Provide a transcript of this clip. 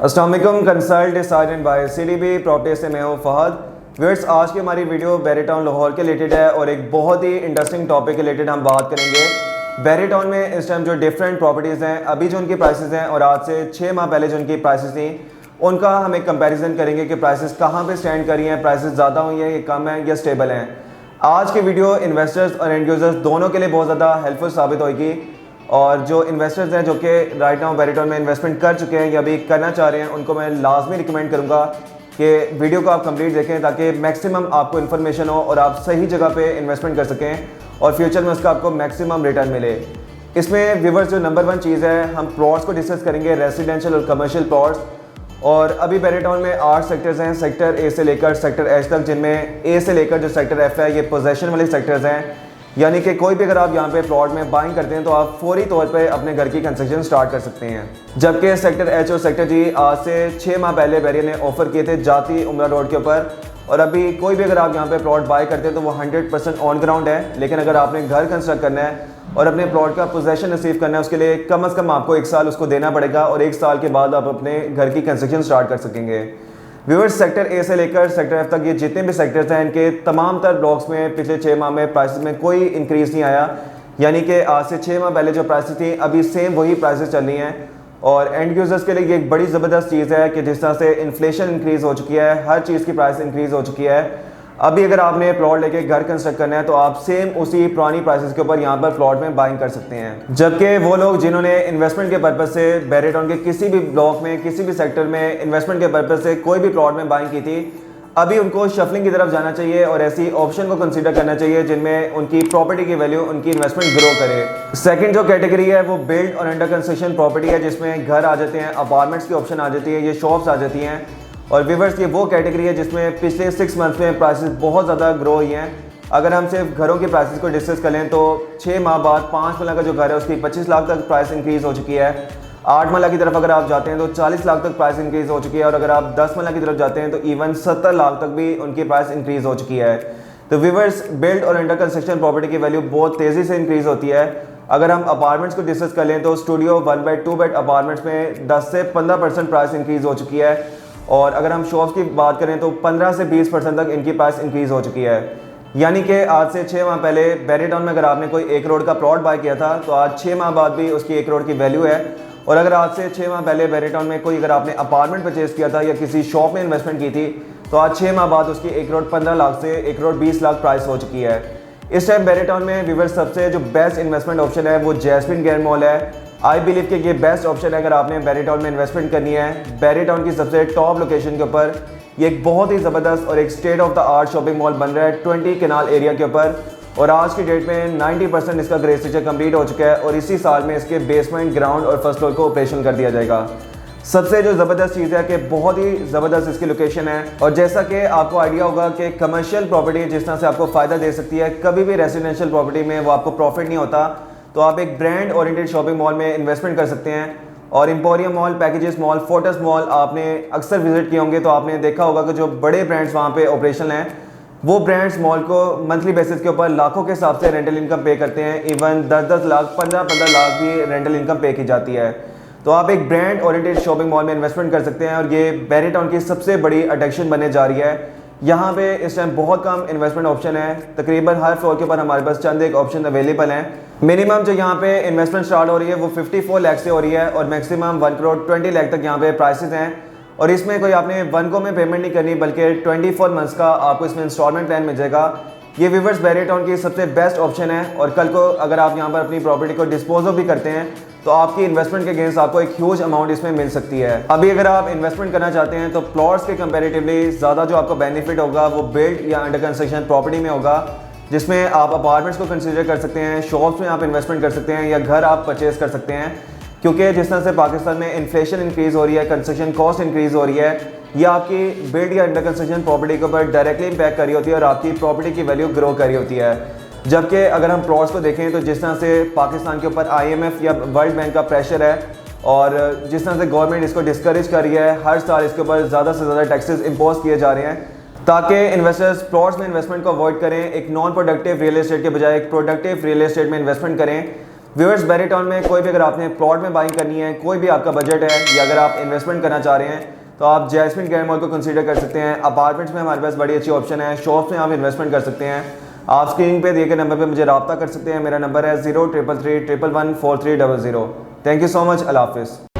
अस्सलाम वालेकुम। Consult decided by CDB property से मैं हूँ फहद। व्यूअर्स, आज की हमारी वीडियो बैरी टाउन लाहौर के रिलेटेड है और एक बहुत ही इंटरेस्टिंग टॉपिक के रिलेटेड हम बात करेंगे। बैरी टाउन में इस टाइम जो डिफरेंट प्रॉपर्टीज़ हैं, अभी जो उनकी प्राइसेस हैं और आज से 6 माह पहले जो उनकी प्राइसेस थी, उनका हम एक कंपैरिजन करेंगे कि प्राइसेस कहाँ पे स्टैंड करी हैं, प्राइसेस ज़्यादा हुई हैं, ये कम है या स्टेबल हैं। आज की वीडियो इन्वेस्टर्स और एंड यूज़र्स दोनों के लिए बहुत ज़्यादा हेल्पफुल साबित होगी। और जो इन्वेस्टर्स हैं जो कि राइट नाउ बैरी टाउन में इन्वेस्टमेंट कर चुके हैं या अभी करना चाह रहे हैं, उनको मैं लाजमी रिकमेंड करूंगा कि वीडियो को आप कंप्लीट देखें ताकि मैक्सिमम आपको इन्फॉर्मेशन हो और आप सही जगह पे इन्वेस्टमेंट कर सकें और फ्यूचर में उसका आपको मैक्सिमम रिटर्न मिले। इसमें व्यूअर्स जो नंबर 1 चीज़ है, हम प्लॉट्स को डिस्कस करेंगे, रेजिडेंशियल और कमर्शियल प्लॉट्स। और अभी बैरी टाउन में 8 सेक्टर्स हैं, सेक्टर ए से लेकर सेक्टर एच तक, जिनमें ए से लेकर जो सेक्टर एफ है ये पोजेशन वाले सेक्टर्स हैं। यानी कि कोई भी अगर आप यहाँ पे प्लॉट में बाइंग करते हैं तो आप फौरी तौर पे अपने घर की कंस्ट्रक्शन स्टार्ट कर सकते हैं। जबकि सेक्टर एच और सेक्टर जी आज से 6 माह पहले बैरिया ने ऑफर किए थे जाती उमरा रोड के ऊपर। और अभी कोई भी अगर आप यहाँ पे प्लॉट बाय करते हैं तो वो 100% ऑन ग्राउंड है। लेकिन अगर आपने घर कंस्ट्रक्ट करना है और अपने प्लॉट का पोजेशन रिसीव करना है, उसके लिए कम से कम आपको 1 साल उसको देना पड़ेगा और 1 साल के बाद आप अपने घर की कंस्ट्रक्शन स्टार्ट कर सकेंगे। व्यूअर्स, सेक्टर ए से लेकर सेक्टर एफ तक ये जितने भी सेक्टर्स हैं, इनके तमाम तर ब्लॉक्स में पिछले 6 माह में प्राइसेस में कोई इंक्रीज़ नहीं आया। यानी कि आज से 6 माह पहले जो प्राइसेस थी अभी सेम वही प्राइसेस चल रही हैं। और एंड यूज़र्स के लिए ये एक बड़ी ज़बरदस्त चीज़ है कि जिस तरह से इन्फ्लेशन इंक्रीज़ हो चुकी है, हर चीज़ की प्राइस इंक्रीज़ हो चुकी है। अभी अगर आपने प्लॉट लेके घर कंस्ट्रक्ट करना है तो आप सेम उसी पुरानी प्राइसेस के ऊपर यहाँ पर प्लॉट में बाइंग कर सकते हैं। जबकि वो लोग जिन्होंने इन्वेस्टमेंट के पर्पज़ से बैरी टाउन के किसी भी ब्लॉक में, किसी भी सेक्टर में इन्वेस्टमेंट के पर्पज़ से कोई भी प्लॉट में बाइंग की थी, अभी उनको शफलिंग की तरफ जाना चाहिए और ऐसी ऑप्शन को कंसीडर करना चाहिए जिनमें उनकी प्रॉपर्टी की वैल्यू, उनकी इन्वेस्टमेंट ग्रो करे। सेकंड जो कैटेगरी है वो बिल्ड और अंडर कंस्ट्रक्शन प्रॉपर्टी है, जिसमें घर आ जाते हैं, अपार्टमेंट्स की ऑप्शन आ जाती है, ये शॉप्स आ जाती हैं। और व्यूअर्स, ये वो कैटेगरी है जिसमें पिछले 6 मंथ्स में प्राइसेस बहुत ज़्यादा ग्रो हुई हैं। अगर हम सिर्फ घरों के प्राइसेस को डिस्कस करें तो 6 माह बाद 5 मरला का जो घर है उसकी 25 लाख तक प्राइस इंक्रीज़ हो चुकी है। 8 मरला की तरफ अगर आप जाते हैं तो 40 लाख तक प्राइस इंक्रीज़ हो चुकी है। और अगर आप 10 मरला की तरफ जाते हैं तो इवन 70 लाख तक भी उनकी प्राइस इंक्रीज़ हो चुकी है। तो व्यूअर्स, बिल्ड और अंडर कंस्ट्रक्शन प्रॉपर्टी की वैल्यू बहुत तेज़ी से इंक्रीज़ होती है। अगर हम अपार्टमेंट्स को डिस्कस कर लें तो स्टूडियो 1 बेड 2 बेड अपार्टमेंट्स में 10 से 15% प्राइस इंक्रीज़ हो चुकी है। और अगर हम शॉप्स की बात करें तो 15 से 20% तक इनकी प्राइस इंक्रीज़ हो चुकी है। यानी कि आज से 6 माह पहले बैरी टाउन में अगर आपने कोई 1 करोड़ का प्लॉट बाय किया था तो आज 6 माह बाद भी उसकी 1 करोड़ की वैल्यू है। और अगर आज से 6 माह पहले बैरी टाउन में कोई अगर आपने अपार्टमेंट परचेज किया था या किसी शॉप में इन्वेस्टमेंट की थी तो आज 6 माह बाद उसकी 1 करोड़ 15 लाख से 1 करोड़ 20 लाख प्राइस हो चुकी है। इस टाइम बैरी टाउन में व्यूअर्स सबसे जो बेस्ट इन्वेस्टमेंट ऑप्शन है वो जैस्मिन ग्रैंड मॉल है। आई बिलीव कि ये बेस्ट ऑप्शन है अगर आपने बैरी टाउन में इन्वेस्टमेंट करनी है। बैरी टाउन की सबसे टॉप लोकेशन के ऊपर ये एक बहुत ही ज़बरदस्त और एक state of the art shopping mall बन रहा है 20 कैनाल एरिया के ऊपर। और आज की डेट में 90% इसका ग्रे स्ट्रक्चर कंप्लीट हो चुका है और इसी साल में इसके बेसमेंट, ग्राउंड और फर्स्ट फ्लोर को ऑपरेशन कर दिया जाएगा। सबसे जो ज़बरदस्त चीज़ है कि बहुत ही ज़बरदस्त इसकी लोकेशन है। और जैसा कि आपको आइडिया होगा कि कमर्शियल प्रॉपर्टी जिस तरह से आपको फ़ायदा दे सकती है, कभी भी रेजिडेंशियल प्रॉपर्टी में वो आपको प्रॉफिट नहीं होता। तो आप एक ब्रांड ओरिएंटेड शॉपिंग मॉल में इन्वेस्टमेंट कर सकते हैं। और emporium mall, packages mall, Fortis mall आपने अक्सर विजिट किए होंगे तो आपने देखा होगा कि जो बड़े ब्रांड्स वहाँ पे ऑपरेशन हैं, वो ब्रांड्स मॉल को मंथली बेसिस के ऊपर लाखों के हिसाब से रेंटल इनकम पे करते हैं। इवन 10-10 लाख, 15-15 लाख भी रेंटल इनकम पे की जाती है। तो आप एक ब्रांड ओरिएंटेड शॉपिंग मॉल में इन्वेस्टमेंट कर सकते हैं और ये बैरी टाउन की सबसे बड़ी अट्रैक्शन बनने जा रही है। यहाँ पे इस टाइम बहुत कम इन्वेस्टमेंट ऑप्शन है, तकरीबन हर फ्लोर के ऊपर हमारे पास चंद एक ऑप्शन अवेलेबल हैं। मिनिमम जो यहाँ पे इन्वेस्टमेंट स्टार्ट हो रही है वो 54 लाख से हो रही है और मैक्सिमम 1 करोड़ 20 लाख तक यहाँ पे प्राइसेस हैं। और इसमें कोई आपने 1 गो में पेमेंट नहीं करनी बल्कि 24 मंथ्स का आपको इसमें इंस्टॉलमेंट प्लान मिल जाएगा। ये व्यूअर्स बैरी टाउन की सबसे बेस्ट ऑप्शन है। और कल को अगर आप यहाँ पर अपनी प्रॉपर्टी को डिस्पोज भी करते हैं तो आपकी इन्वेस्टमेंट के अगेंस्ट आपको एक ह्यूज अमाउंट इसमें मिल सकती है। अभी अगर आप इन्वेस्टमेंट करना चाहते हैं तो प्लॉट्स के कंपैरेटिवली ज़्यादा जो आपको बेनिफिट होगा वो बिल्ड या अंडर कंस्ट्रक्शन प्रॉपर्टी में होगा, जिसमें आप अपार्टमेंट्स को कंसीडर कर सकते हैं, शॉप्स में आप इन्वेस्टमेंट कर सकते हैं या घर आप परचेज कर सकते हैं। क्योंकि जिस तरह से पाकिस्तान में इन्फ्लेशन इंक्रीज़ हो रही है, कंस्ट्रक्शन कॉस्ट इंक्रीज़ हो रही है, ये आपकी बिल्ड या अंडर कंस्ट्रक्शन प्रॉपर्टी के ऊपर डायरेक्टली इम्पैक्ट कर रही होती है और आपकी प्रॉपर्टी की वैल्यू ग्रो कर रही होती है। जबकि अगर हम प्लॉट्स को देखें तो जिस तरह से पाकिस्तान के ऊपर IMF या वर्ल्ड बैंक का प्रेशर है और जिस तरह से गवर्नमेंट इसको डिस्करेज कर रही है, हर साल इसके ऊपर ज़्यादा से ज़्यादा टैक्सेस इम्पोज किए जा रहे हैं ताकि इन्वेस्टर्स प्लॉट्स में इन्वेस्टमेंट को अवॉइड करें, एक नॉन प्रोडक्टिव रियल एस्टेट के बजाय एक प्रोडक्टिव रियल एस्टेट में इन्वेस्टमेंट करें। व्यूअर्स, बैरी टाउन में कोई भी अगर आपने प्लॉट में बाइंग करनी है, कोई भी आपका बजट है या अगर आप इन्वेस्टमेंट करना चाह रहे हैं तो आप जैस्मिन ग्रैंड मॉल को कंसीडर कर सकते हैं। अपार्टमेंट्स में हमारे पास बड़ी अच्छी ऑप्शन है, शॉप्स में आप इन्वेस्टमेंट कर सकते हैं। आप स्क्रीन पे दिए गए नंबर पे मुझे रब्ता कर सकते हैं। मेरा नंबर है 0333114300। Thank you so much. Allah हाफिज़।